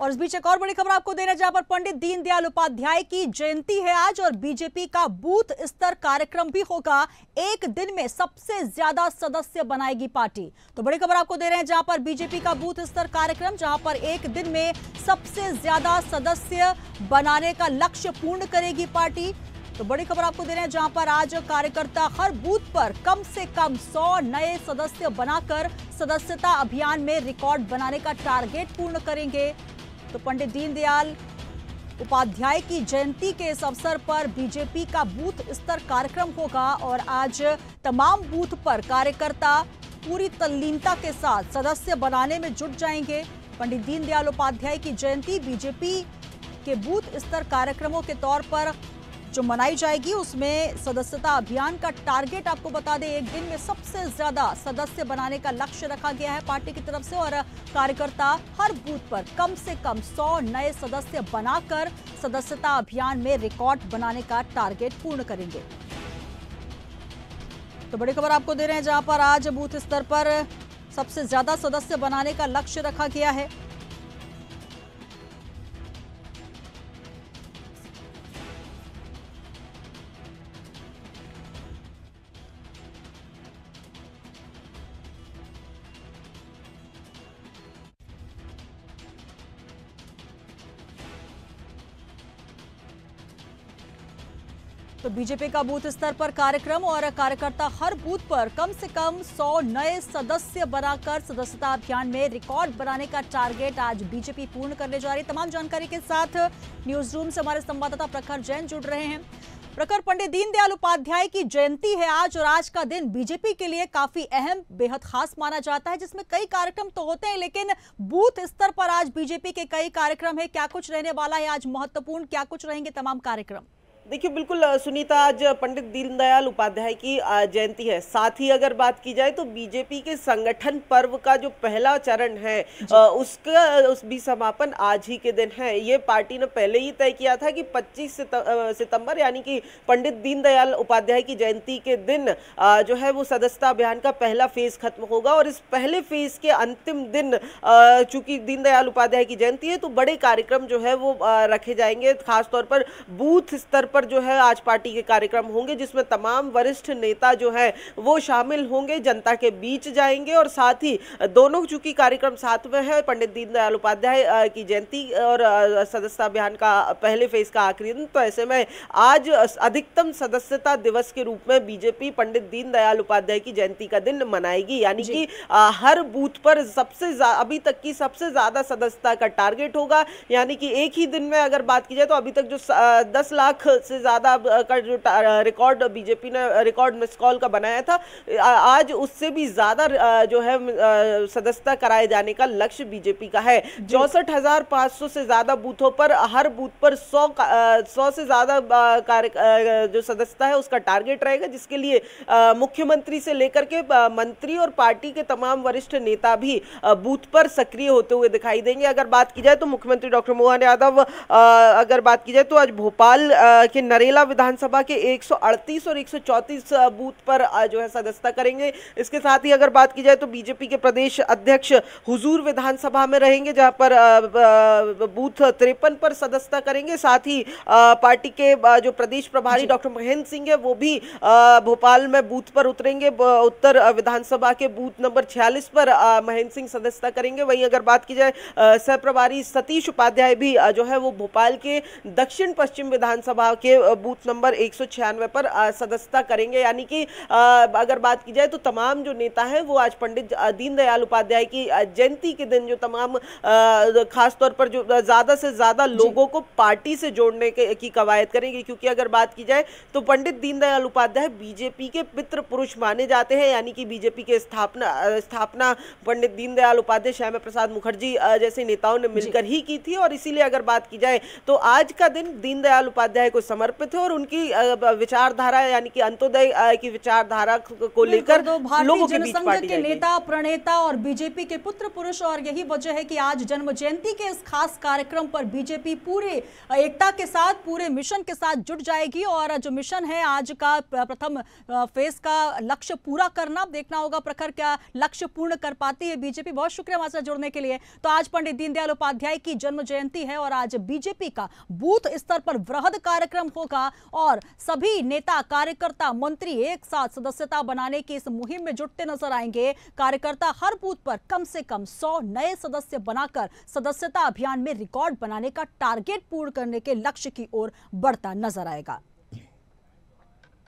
और इस बीच एक और बड़ी खबर आपको दे रहे हैं, जहां पर पंडित दीनदयाल उपाध्याय की जयंती है आज और बीजेपी का बूथ स्तर कार्यक्रम भी होगा। एक दिन में सबसे ज्यादा सदस्य बनाएगी पार्टी। तो बड़ी खबर आपको दे रहे हैं, जहां पर बीजेपी का बूथ स्तर कार्यक्रम, जहां पर एक दिन में सबसे ज्यादा सदस्य बनाने का लक्ष्य पूर्ण करेगी पार्टी। तो बड़ी खबर आपको दे रहे हैं, जहां पर आज कार्यकर्ता हर बूथ पर कम से कम 100 नए सदस्य बनाकर सदस्यता अभियान में रिकॉर्ड बनाने का टारगेट पूर्ण करेंगे। तो पंडित दीनदयाल उपाध्याय की जयंती के इस अवसर पर बीजेपी का बूथ स्तर कार्यक्रम होगा और आज तमाम बूथ पर कार्यकर्ता पूरी तल्लीनता के साथ सदस्य बनाने में जुट जाएंगे। पंडित दीनदयाल उपाध्याय की जयंती बीजेपी के बूथ स्तर कार्यक्रमों के तौर पर जो मनाई जाएगी, उसमें सदस्यता अभियान का टारगेट आपको बता दें, एक दिन में सबसे ज्यादा सदस्य बनाने का लक्ष्य रखा गया है पार्टी की तरफ से और कार्यकर्ता हर बूथ पर कम से कम 100 नए सदस्य बनाकर सदस्यता अभियान में रिकॉर्ड बनाने का टारगेट पूर्ण करेंगे। तो बड़ी खबर आपको दे रहे हैं, जहां पर आज बूथ स्तर पर सबसे ज्यादा सदस्य बनाने का लक्ष्य रखा गया है। तो बीजेपी का बूथ स्तर पर कार्यक्रम और कार्यकर्ता हर बूथ पर कम से कम 100 नए सदस्य बनाकर सदस्यता अभियान में रिकॉर्ड बनाने का टारगेट आज बीजेपी पूर्ण करने जा रही है। तमाम जानकारी के साथ न्यूज रूम से हमारे संवाददाता प्रखर जैन जुड़ रहे हैं। प्रखर, पंडित दीनदयाल उपाध्याय की जयंती है आज और आज का दिन बीजेपी के लिए काफी अहम, बेहद खास माना जाता है, जिसमें कई कार्यक्रम तो होते हैं, लेकिन बूथ स्तर पर आज बीजेपी के कई कार्यक्रम है। क्या कुछ रहने वाला है आज महत्वपूर्ण, क्या कुछ रहेंगे तमाम कार्यक्रम? देखिए, बिल्कुल सुनीता, आज पंडित दीनदयाल उपाध्याय की जयंती है। साथ ही अगर बात की जाए तो बीजेपी के संगठन पर्व का जो पहला चरण है उस भी समापन आज ही के दिन है। ये पार्टी ने पहले ही तय किया था कि 25 सितंबर यानी कि पंडित दीनदयाल उपाध्याय की जयंती के दिन जो है वो सदस्यता अभियान का पहला फेज खत्म होगा और इस पहले फेज के अंतिम दिन चूंकि दीनदयाल उपाध्याय की जयंती है तो बड़े कार्यक्रम जो है वो रखे जाएंगे। खासतौर पर बूथ स्तर पर जो है आज पार्टी के कार्यक्रम होंगे, जिसमें तमाम वरिष्ठ नेता जो है वो शामिल होंगे, जनता के बीच जाएंगे और साथ ही दोनों चूंकि कार्यक्रम साथ में है, पंडित दीनदयाल उपाध्याय की जयंती और सदस्यता अभियान का पहले फेज का आखिरी दिन, तो ऐसे में आज अधिकतम सदस्यता दिवस के रूप में बीजेपी पंडित दीनदयाल उपाध्याय की जयंती का दिन मनाएगी। यानी कि हर बूथ पर अभी तक की सबसे ज्यादा सदस्यता का टारगेट होगा। यानी कि एक ही दिन में अगर बात की जाए तो अभी तक जो 10 लाख से ज्यादा का जो रिकॉर्ड बीजेपी ने रिकॉर्ड मिस कॉल का बनाया था, आज उससे भी ज्यादा जो है सदस्यता कराए जाने का लक्ष्य बीजेपी का है। 64,500 से ज्यादा बूथों पर हर बूथ पर 100 से ज्यादा जो सदस्यता है उसका टारगेट रहेगा, जिसके लिए मुख्यमंत्री से लेकर के मंत्री और पार्टी के तमाम वरिष्ठ नेता भी बूथ पर सक्रिय होते हुए दिखाई देंगे। अगर बात की जाए तो मुख्यमंत्री डॉक्टर मोहन यादव, अगर बात की जाए तो आज भोपाल के नरेला विधानसभा के 138 और 134 बूथ पर जो है सदस्यता करेंगे। इसके साथ ही अगर बात की जाए तो बीजेपी के प्रदेश अध्यक्ष हुजूर विधानसभा में रहेंगे, जहां पर बूथ 53 पर सदस्यता करेंगे। साथ ही पार्टी के जो प्रदेश प्रभारी डॉक्टर महेंद्र सिंह है वो भी भोपाल में बूथ पर उतरेंगे। उत्तर विधानसभा के बूथ नंबर 46 पर महेंद्र सिंह सदस्यता करेंगे। वहीं अगर बात की जाए सह प्रभारी सतीश उपाध्याय भी जो है वो भोपाल के दक्षिण पश्चिम विधानसभा के बूथ नंबर 196 पर सदस्यता करेंगे। यानी कि अगर बात की जाए तो तमाम जो नेता हैं वो आज पंडित दीनदयाल उपाध्याय की जयंती के दिन जो तमाम खासतौर पर जो ज्यादा से ज्यादा लोगों को पार्टी से जोड़ने की कवायद करेंगे, क्योंकि अगर बात की जाए तो पंडित दीनदयाल उपाध्याय बीजेपी के पितृ पुरुष माने जाते हैं। यानी कि बीजेपी के स्थापना पंडित दीनदयाल उपाध्याय, श्यामा प्रसाद मुखर्जी जैसे नेताओं ने मिलकर ही की थी और इसीलिए अगर बात की जाए तो आज का दिन दीनदयाल उपाध्याय को समर्पित है और उनकी विचारधारा यानी कि अंत्योदय की विचारधारा को लेकर लोगों के बीच पार्टी के नेता प्रणेता और बीजेपी के पुत्र पुरुष, और यही वजह है कि आज जन्म जयंती के इस खास कार्यक्रम पर बीजेपी पूरे एकता के साथ, पूरे मिशन के साथ जुट जाएगी। और जो मिशन है आज का प्रथम फेज का लक्ष्य पूरा करना, देखना होगा प्रखर क्या लक्ष्य पूर्ण कर पाती है बीजेपी। बहुत शुक्रिया हमारे साथ जुड़ने के लिए। तो आज पंडित दीनदयाल उपाध्याय की जन्म जयंती है और आज बीजेपी का बूथ स्तर पर वृहद कार्यक्रम होगा और सभी नेता कार्यकर्ता मंत्री एक साथ सदस्यता बनाने की इस मुहिम में जुटते नजर आएंगे। कार्यकर्ता हर बूथ पर कम से कम 100 नए सदस्य बनाकर सदस्यता अभियान में रिकॉर्ड बनाने का टारगेट पूर्ण करने के लक्ष्य की ओर बढ़ता नजर आएगा।